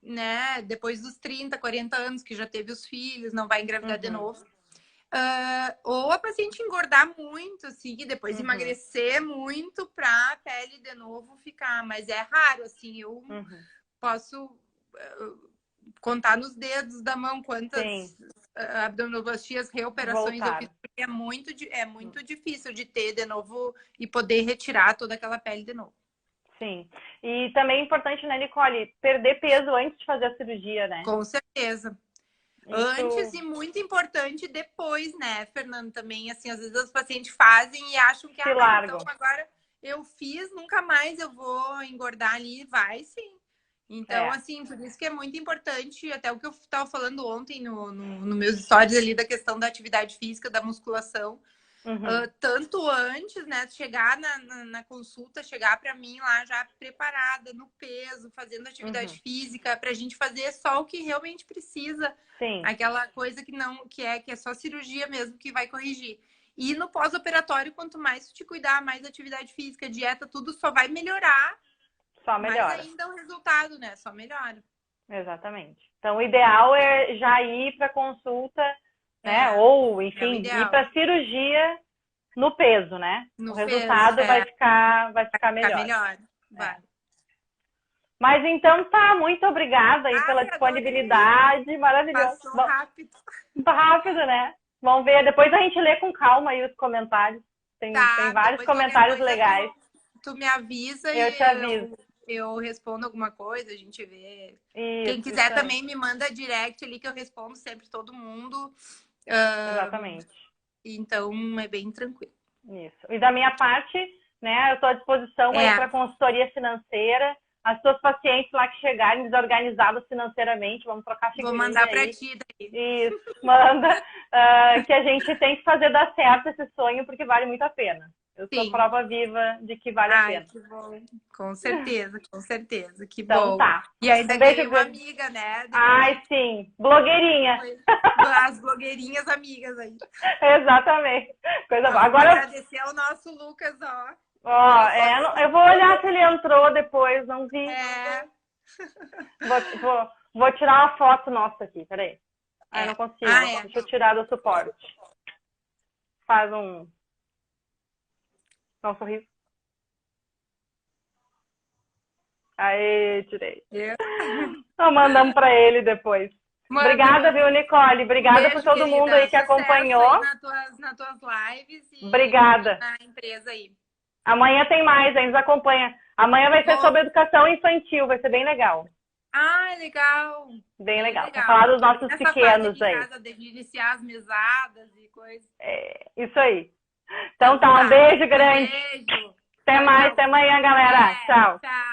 né, depois dos 30, 40 anos, que já teve os filhos, não vai engravidar de novo. Ou a paciente engordar muito, assim, e depois emagrecer muito para a pele de novo ficar. Mas é raro, assim, eu posso contar nos dedos da mão quantas abdominoplastias, reoperações eu fiz, porque é muito difícil de ter de novo e poder retirar toda aquela pele de novo. Sim. E também é importante, né, Nicole, perder peso antes de fazer a cirurgia, né? Com certeza. Antes e muito importante depois, né, Fernando? Também, assim, às vezes os pacientes fazem e acham que, então agora eu fiz, nunca mais eu vou engordar ali. Vai sim. Então, assim, por isso que é muito importante, até o que eu estava falando ontem no meus stories ali da questão da atividade física, da musculação. Tanto antes, né, chegar na consulta, chegar para mim lá já preparada no peso, fazendo atividade física, para a gente fazer só o que realmente precisa. Sim. Aquela coisa que é só cirurgia mesmo que vai corrigir. E no pós-operatório, quanto mais tu te cuidar, mais atividade física, dieta, tudo só vai melhorar. Só melhora. Mas ainda o resultado, né? Só melhora. Exatamente. Então, o ideal é já ir para consulta, né? Ou, enfim, ir para cirurgia no peso, né? O resultado vai ficar melhor. Vai. Mas então tá, muito obrigada aí pela disponibilidade. Maravilhoso. Passou rápido. Rápido, né? Vamos ver. Depois a gente lê com calma aí os comentários. Tem vários comentários legais. Tu me avisa eu te aviso. Eu respondo alguma coisa, a gente vê. Isso, quem quiser também me manda direct ali que eu respondo sempre todo mundo. Exatamente. Então é bem tranquilo. Isso. E da minha parte, né, eu estou à disposição aí para consultoria financeira. As suas pacientes lá que chegarem desorganizadas financeiramente, vamos trocar figurinha. Vou mandar para ti daí. Isso, manda. Que a gente tem que fazer dar certo esse sonho, porque vale muito a pena. Eu sou prova viva de que vale a pena. Que bom. Com certeza, com certeza. Que então, bom. Tá. E ainda ganhei uma amiga, né? Sim. Blogueirinha. As blogueirinhas amigas aí. Exatamente. Coisa boa. Agora agradecer ao nosso Lucas, eu vou olhar se ele entrou depois, não vi. Vou tirar uma foto nossa aqui, peraí. Eu não consigo. Deixa eu tirar do suporte. Faz um sorriso. Aê, tirei. Então, mandamos para ele depois. Obrigada, viu, Nicole? Obrigada por todo mundo aí que acompanhou. Nas tuas lives e obrigada. Na empresa aí. Amanhã tem mais, aí nos acompanha. Amanhã vai ser sobre educação infantil, vai ser bem legal. Legal. Bem legal. Pra falar dos nossos pequenos aí. Casa de iniciar as mesadas e coisas. Isso aí. Então tá, um beijo grande. Beijo. Até mais, até amanhã, galera. Tchau. Tchau.